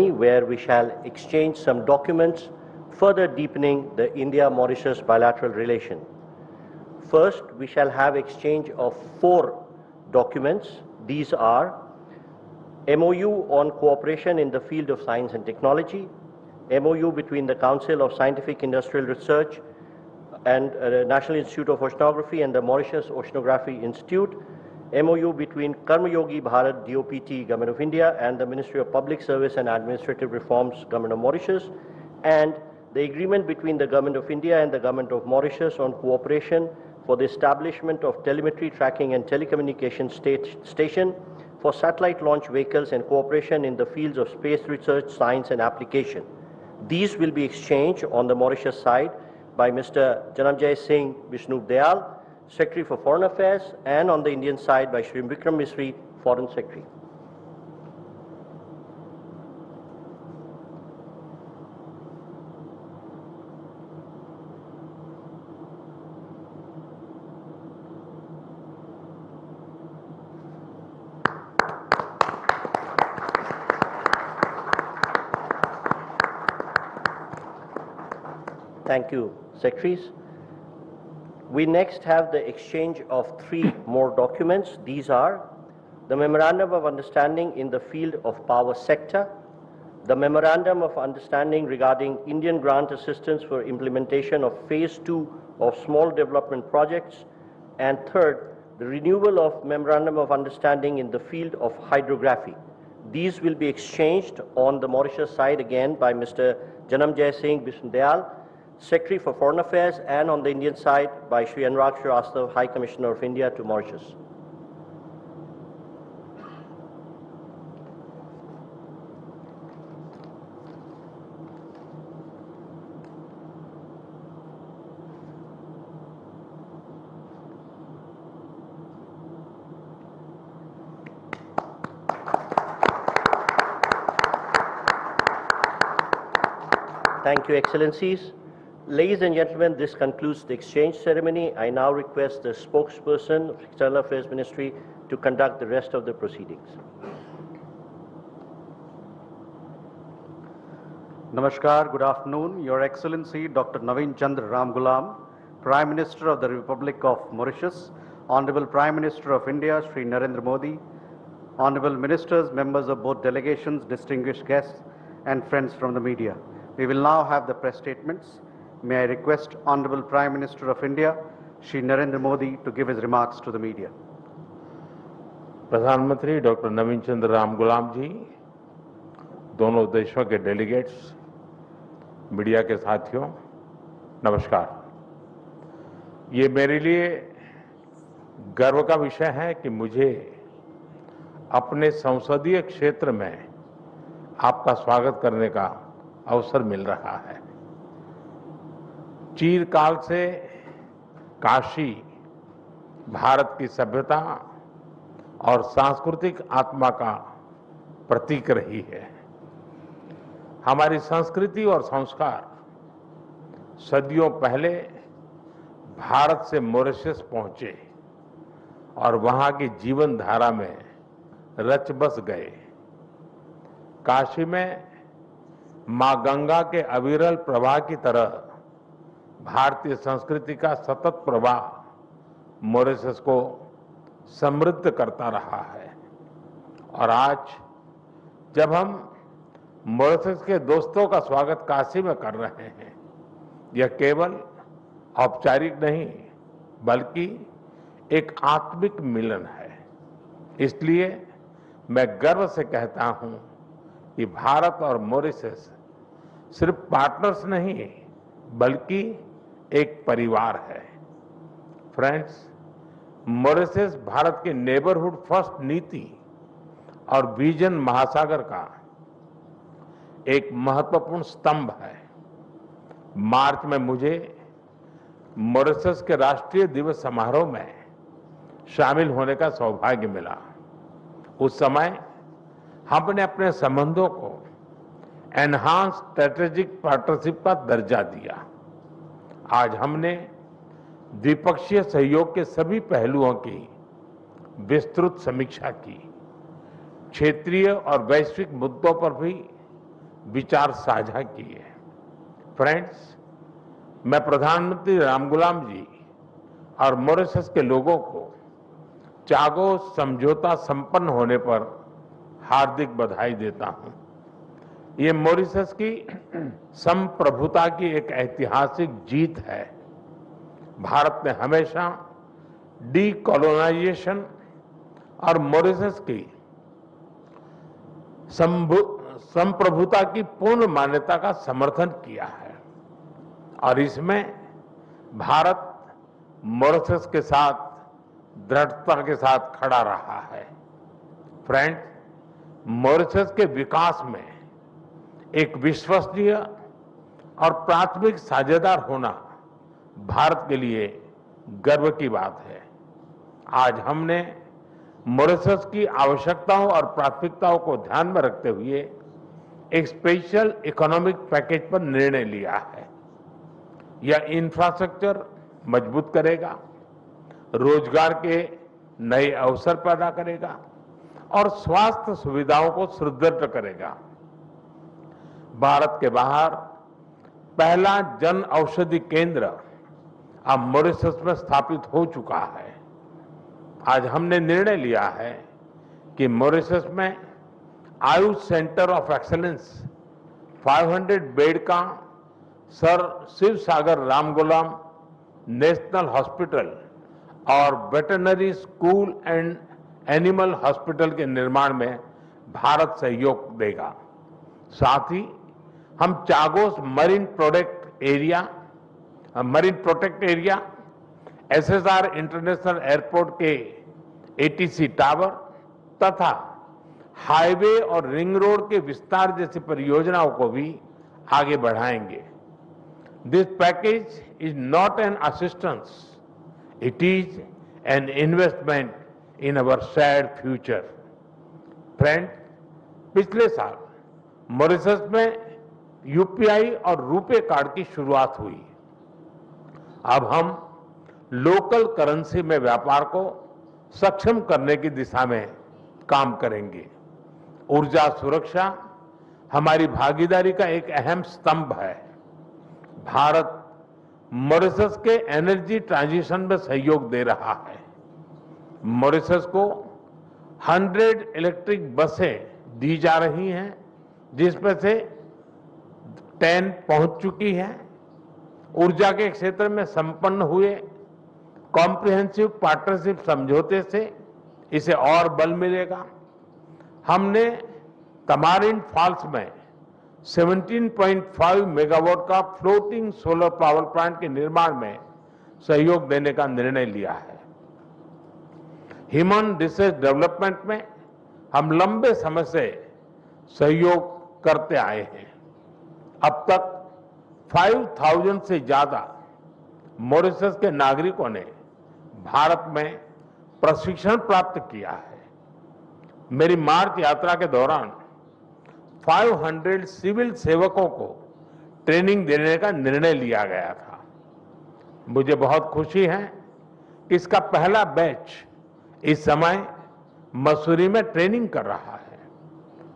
where we shall exchange some documents further deepening the India-Mauritius bilateral relation. First, we shall have exchange of 4 documents. These are MOU on cooperation in the field of science and technology, MOU between the Council of Scientific Industrial Research and National Institute of Oceanography and the Mauritius Oceanography Institute, MOU between Karmayogi Bharat DOPT Government of India and the Ministry of Public Service and Administrative Reforms Government of Mauritius, and the agreement between the Government of India and the Government of Mauritius on cooperation for the establishment of telemetry tracking and telecommunication station for satellite launch vehicles and cooperation in the fields of space research, science and application. These will be exchanged on the Mauritius side by Mr. Janamjay Singh Vishnu Dayal, Secretary for Foreign Affairs, and on the Indian side by Shri Vikram Misri, Foreign Secretary. Thank you, Secretaries. We next have the exchange of 3 more documents. These are the Memorandum of Understanding in the field of power sector, the Memorandum of Understanding regarding Indian grant assistance for implementation of Phase 2 of small development projects, and third, the renewal of Memorandum of Understanding in the field of hydrography. These will be exchanged on the Mauritius side again by Mr. Janamjay Singh Vishnu Dayal, Secretary for Foreign Affairs, and on the Indian side by Shri Anurag Srivastava, High Commissioner of India to Mauritius. Thank you, Excellencies. Ladies and gentlemen, this concludes the exchange ceremony. I now request the spokesperson of External Affairs Ministry to conduct the rest of the proceedings. Namaskar, good afternoon. Your Excellency Dr. Navinchandraramgoolam, Prime Minister of the Republic of Mauritius, Honorable Prime Minister of India, Shri Narendra Modi, Honorable Ministers, members of both delegations, distinguished guests, and friends from the media. We will now have the press statements. May I request Honorable Prime Minister of India, Shri Narendra Modi, to give his remarks to the media. प्रधानमंत्री doctor नवीन चंद्र रामगुलाम जी, दोनों देशों के delegates, media के साथियों, नमस्कार। ये मेरे लिए गर्व का विषय है कि मुझे अपने संसदीय क्षेत्र में आपका स्वागत करने का अवसर मिल रहा है। चिरकाल से काशी भारत की सभ्यता और सांस्कृतिक आत्मा का प्रतीक रही है। हमारी संस्कृति और संस्कार सदियों पहले भारत से मॉरिशस पहुंचे और वहां की जीवन धारा में रच बस गए। काशी में मां गंगा के अविरल प्रवाह की तरह भारतीय संस्कृति का सतत प्रवाह मॉरिशस को समृद्ध करता रहा है। और आज जब हम मॉरिशस के दोस्तों का स्वागत काशी में कर रहे हैं, यह केवल औपचारिक नहीं बल्कि एक आत्मिक मिलन है। इसलिए मैं गर्व से कहता हूं कि भारत और मॉरिशस सिर्फ पार्टनर्स नहीं बल्कि एक परिवार है। फ्रेंड्स, मॉरिशस भारत के नेबरहुड फर्स्ट नीति और विजन महासागर का एक महत्वपूर्ण स्तंभ है। मार्च में मुझे मॉरिशस के राष्ट्रीय दिवस समारोह में शामिल होने का सौभाग्य मिला। उस समय हमने अपने संबंधों को एनहांस स्ट्रेटेजिक पार्टनरशिप का दर्जा दिया। आज हमने द्विपक्षीय सहयोग के सभी पहलुओं की विस्तृत समीक्षा की। क्षेत्रीय और वैश्विक मुद्दों पर भी विचार साझा किए। फ्रेंड्स, मैं प्रधानमंत्री रामगुलाम जी और मॉरिशस के लोगों को चागोस समझौता संपन्न होने पर हार्दिक बधाई देता हूं। ये मॉरिशस की संप्रभुता की एक ऐतिहासिक जीत है। भारत ने हमेशा डीकोलोनाइजेशन और मॉरिशस की संप्रभुता की पूर्ण मान्यता का समर्थन किया है और इसमें भारत मॉरिशस के साथ दृढ़ता के साथ खड़ा रहा है। फ्रेंड्स, मॉरिशस के विकास में एक विश्वसनीय और प्राथमिक साझेदार होना भारत के लिए गर्व की बात है। आज हमने मॉरिशस की आवश्यकताओं और प्राथमिकताओं को ध्यान में रखते हुए एक स्पेशल इकोनॉमिक पैकेज पर निर्णय लिया है। यह इंफ्रास्ट्रक्चर मजबूत करेगा, रोजगार के नए अवसर पैदा करेगा और स्वास्थ्य सुविधाओं को सुदृढ़ करेगा। भारत के बाहर पहला जन औषधि केंद्र अब मॉरिशस में स्थापित हो चुका है। आज हमने निर्णय लिया है कि मॉरिशस में Ayush centre of excellence 500 bed का सर शिव सागर रामगुलाम नेशनल हॉस्पिटल और veterinary school and animal hospital के निर्माण में भारत सहयोग देगा। साथ ही हम Chagos marine protect area, SSR international airport के एटीसी टावर तथा हाईवे और रिंग रोड के विस्तार जैसी परियोजनाओं को भी आगे बढ़ाएंगे। This package is not an assistance, it is an investment in our shared future. Friend, पिछले साल मॉरिशस में यूपीआई और रुपे कार्ड की शुरुआत हुई। अब हम लोकल करेंसी में व्यापार को सक्षम करने की दिशा में काम करेंगे। ऊर्जा सुरक्षा हमारी भागीदारी का एक अहम स्तंभ है। भारत मॉरिशस के एनर्जी ट्रांजिशन में सहयोग दे रहा है। मॉरिशस को 100 इलेक्ट्रिक बसें दी जा रही हैं, जिसमें से 10 पहुंच चुकी हैं। ऊर्जा के क्षेत्र में संपन्न हुए कॉम्प्रिहेंसिव पार्टनरशिप समझौते से इसे और बल मिलेगा। हमने तमारिन फॉल्स में 17.5 मेगावाट का फ्लोटिंग सोलर पावर प्लांट के निर्माण में सहयोग देने का निर्णय लिया है। ह्यूमन रिसोर्स डेवलपमेंट में हम लंबे समय से सहयोग करते आए हैं। अब तक 5000 से ज्यादा मॉरिशस के नागरिकों ने भारत में प्रशिक्षण प्राप्त किया है। मेरी मार्च यात्रा के दौरान 500 सिविल सेवकों को ट्रेनिंग देने का निर्णय लिया गया था। मुझे बहुत खुशी है कि इसका पहला बैच इस समय मसूरी में ट्रेनिंग कर रहा है।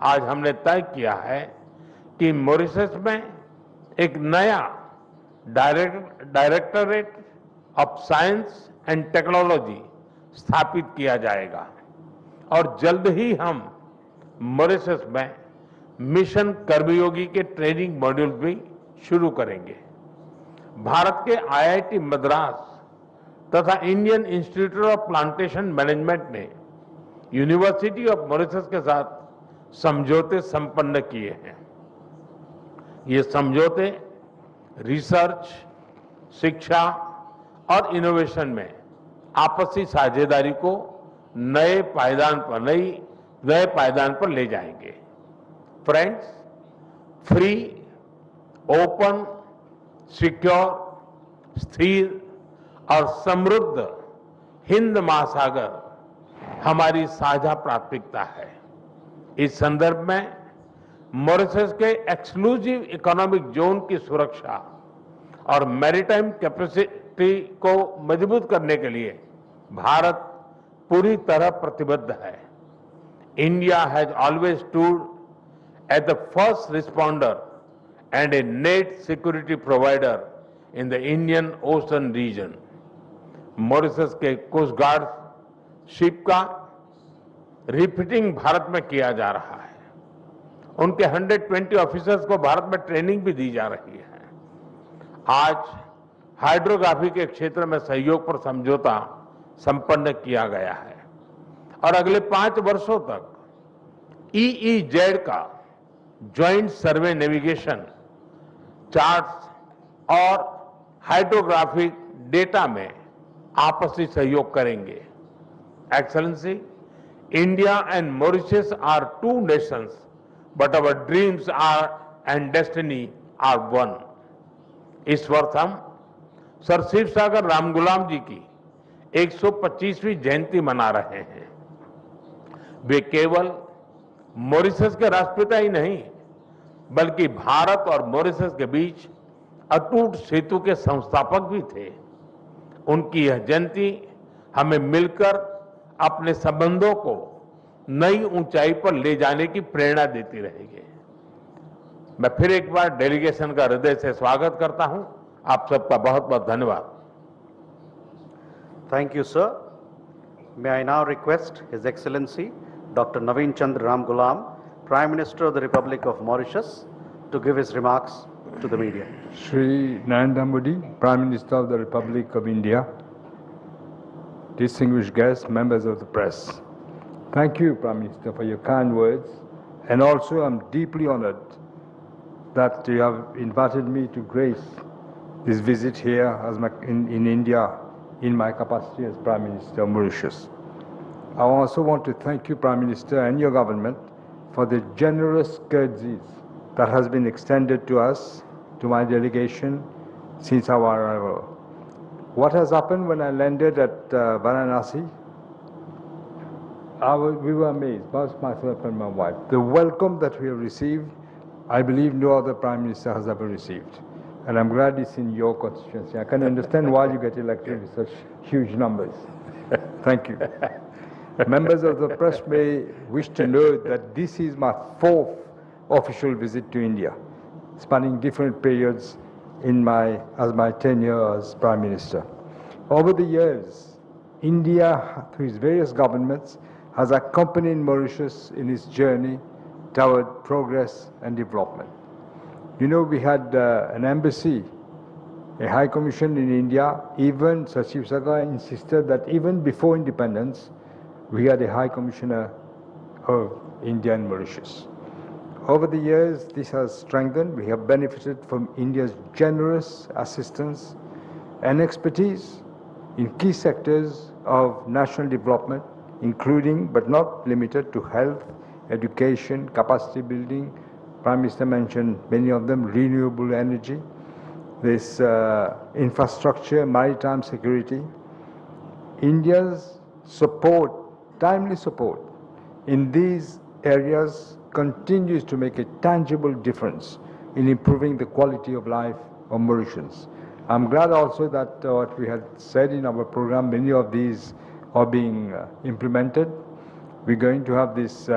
आज हमने तय किया है कि मॉरिशस में एक नया directorate of science and technology स्थापित किया जाएगा और जल्द ही हम मॉरिशस में मिशन कर्मयोगी के ट्रेनिंग मॉड्यूल भी शुरू करेंगे। भारत के आईआईटी मद्रास तथा Indian institute of plantation management ने यूनिवर्सिटी ऑफ मॉरिशस के साथ समझौते संपन्न किए हैं। ये समझौते रिसर्च, शिक्षा और इनोवेशन में आपसी साझेदारी को नए पायदान पर ले जाएंगे। फ्रेंड्स, फ्री, ओपन, सिक्योर, स्थिर और समृद्ध हिंद महासागर हमारी साझा प्राथमिकता है। इस संदर्भ में मॉरिशस के एक्सक्लूसिव इकोनॉमिक जोन की सुरक्षा और मैरीटाइम कैपेसिटी को मजबूत करने के लिए भारत पूरी तरह प्रतिबद्ध है। India has always stood as the first responder and a net security provider in the Indian Ocean region. Mauritius के कोस्ट गार्ड शिप का रिफिटिंग भारत में किया जा रहा है। उनके 120 ऑफिसर्स को भारत में ट्रेनिंग भी दी जा रही है। आज हाइड्रोग्राफी के क्षेत्र में सहयोग पर समझौता संपन्न किया गया है और अगले 5 वर्षों तक EEZ का ज्वाइंट सर्वे नेविगेशन चार्ट्स और हाइड्रोग्राफिक डेटा में आपसी सहयोग करेंगे। Excellency, India and Mauritius are two nations, but our dreams are and destiny are one. इस वर्ष हम सर शिव सागर रामगुलाम जी की 125वीं जयंती मना रहे हैं। वे केवल मॉरिशस के राष्ट्रपिता ही नहीं, बल्कि भारत और मॉरिशस के बीच अटूट सेतु के संस्थापक भी थे। उनकी यह जयंती हमें मिलकर अपने संबंधों को नई ऊंचाई पर ले जाने की प्रेरणा देती रहेगी। मैं फिर एक बार डेलीगेशन का हृदय से स्वागत करता हूं। आप सबका बहुत बहुत धन्यवाद। Thank you, sir. May I now request His Excellency Dr. Navinchandraramgoolam, Prime Minister of the Republic of Mauritius, to give his remarks to the media. Shri Narendra Modi, Prime Minister of the Republic of India, distinguished guests, members of the press. Thank you, Prime Minister, for your kind words. And also, I'm deeply honored that you have invited me to grace this visit here as in India in my capacity as Prime Minister of Mauritius. I also want to thank you, Prime Minister, and your government for the generous courtesies that has been extended to us, to my delegation, since our arrival. What has happened when I landed at Varanasi? We were amazed, both myself and my wife. The welcome that we have received, I believe no other Prime Minister has ever received. And I'm glad it's in your constituency. I can understand why you get elected with such huge numbers. Thank you. Members of the press may wish to know that this is my 4th official visit to India, spanning different periods as my tenure as Prime Minister. Over the years, India, through its various governments, has accompanied Mauritius in its journey toward progress and development. You know, we had an embassy, a high commission in India. Even Sir Shiv Sagar insisted that even before independence, we had a high commissioner of India and Mauritius. Over the years, this has strengthened. We have benefited from India's generous assistance and expertise in key sectors of national development, including but not limited to health, education, capacity building. Prime Minister mentioned many of them: renewable energy, this infrastructure, maritime security. India's support, timely support in these areas continues to make a tangible difference in improving the quality of life of Mauritians. I'm glad also that what we had said in our program, many of these are being implemented. We're going to have this,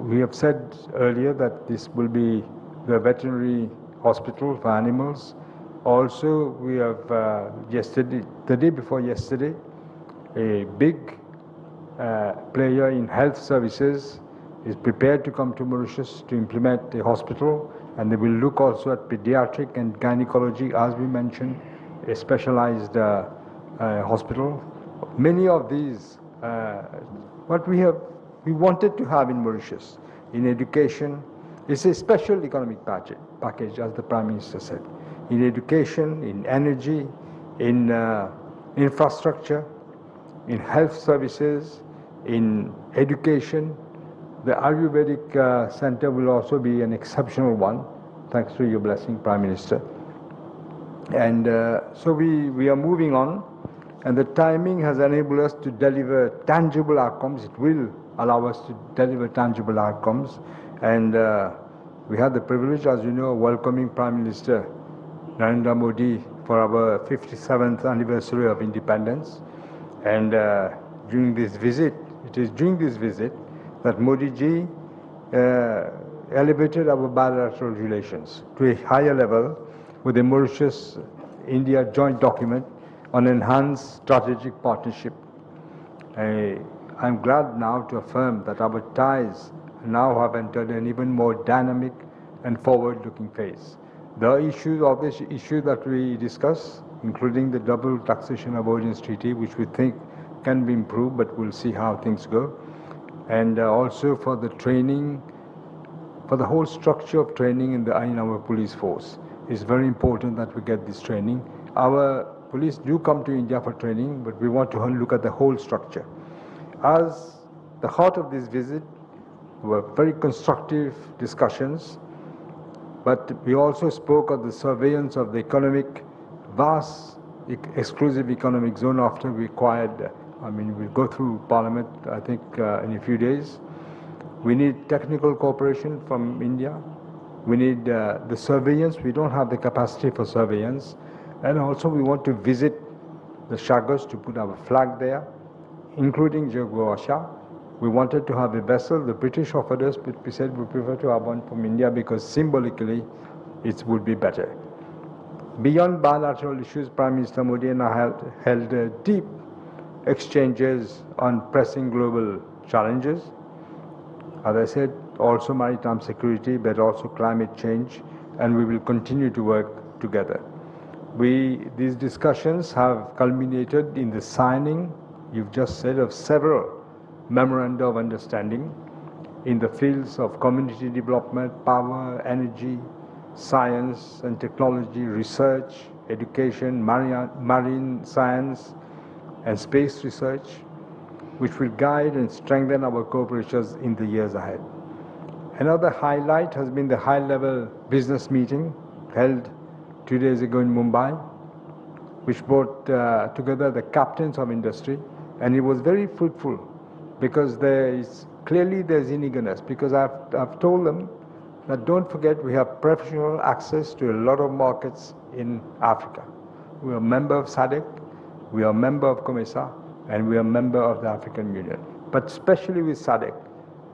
we have said earlier that this will be the veterinary hospital for animals. Also, we have the day before yesterday, a big player in health services is prepared to come to Mauritius to implement a hospital, and they will look also at pediatric and gynecology, as we mentioned, a specialized hospital. Many of these, what we wanted to have in Mauritius, in education, is a special economic package, as the Prime Minister said. In education, in energy, in infrastructure, in health services, in education. The Ayurvedic Center will also be an exceptional one, thanks to your blessing, Prime Minister. And so we are moving on, and the timing has enabled us to deliver tangible outcomes. It will allow us to deliver tangible outcomes. And we had the privilege, as you know, of welcoming Prime Minister Narendra Modi for our 57th anniversary of independence. And during this visit, it is during this visit that Modi ji elevated our bilateral relations to a higher level with the Mauritius-India joint document on enhanced strategic partnership. I'm glad now to affirm that our ties now have entered an even more dynamic and forward-looking phase. The issue that we discuss, including the double taxation avoidance treaty, which we think can be improved, but we'll see how things go. And also for the training, for the whole structure of training in our police force. It's very important that we get this training. Our police do come to India for training, but we want to look at the whole structure. As the heart of this visit were very constructive discussions, but we also spoke of the surveillance of the vast exclusive economic zone after we acquired. We'll go through Parliament, I think, in a few days. We need technical cooperation from India. We need the surveillance. We don't have the capacity for surveillance. And also we want to visit the Chagos to put our flag there, including Jogwasha. We wanted to have a vessel. The British offered us, but we said we prefer to have one from India because symbolically it would be better. Beyond bilateral issues, Prime Minister Modi and I held deep exchanges on pressing global challenges. As I said, also maritime security, but also climate change, and we will continue to work together. These discussions have culminated in the signing, you've just said, of several memoranda of understanding in the fields of community development, power, energy, science and technology, research, education, marine science and space research, which will guide and strengthen our cooperations in the years ahead. Another highlight has been the high-level business meeting held 2 days ago in Mumbai, which brought together the captains of industry, and it was very fruitful because there's in eagerness, because I've told them that don't forget we have preferential access to a lot of markets in Africa. We are a member of SADC, we are a member of COMESA, and we are a member of the African Union. But especially with SADC,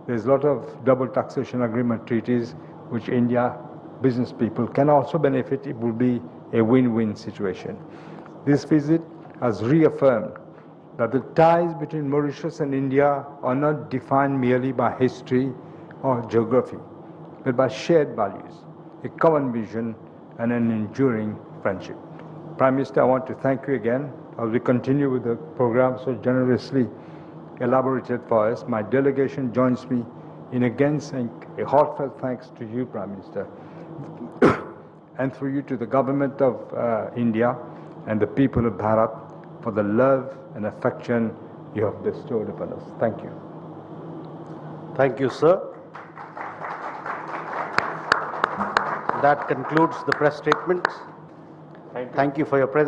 there's a lot of double taxation agreement treaties which India business people can also benefit. It will be a win-win situation. This visit has reaffirmed that the ties between Mauritius and India are not defined merely by history or geography, but by shared values, a common vision, and an enduring friendship. Prime Minister, I want to thank you again as we continue with the program so generously elaborated for us. My delegation joins me in again saying a heartfelt thanks to you, Prime Minister, and through you to the government of India and the people of Bharat for the love and affection you have bestowed upon us. Thank you. Thank you, sir. That concludes the press statements. Thank you for your presence.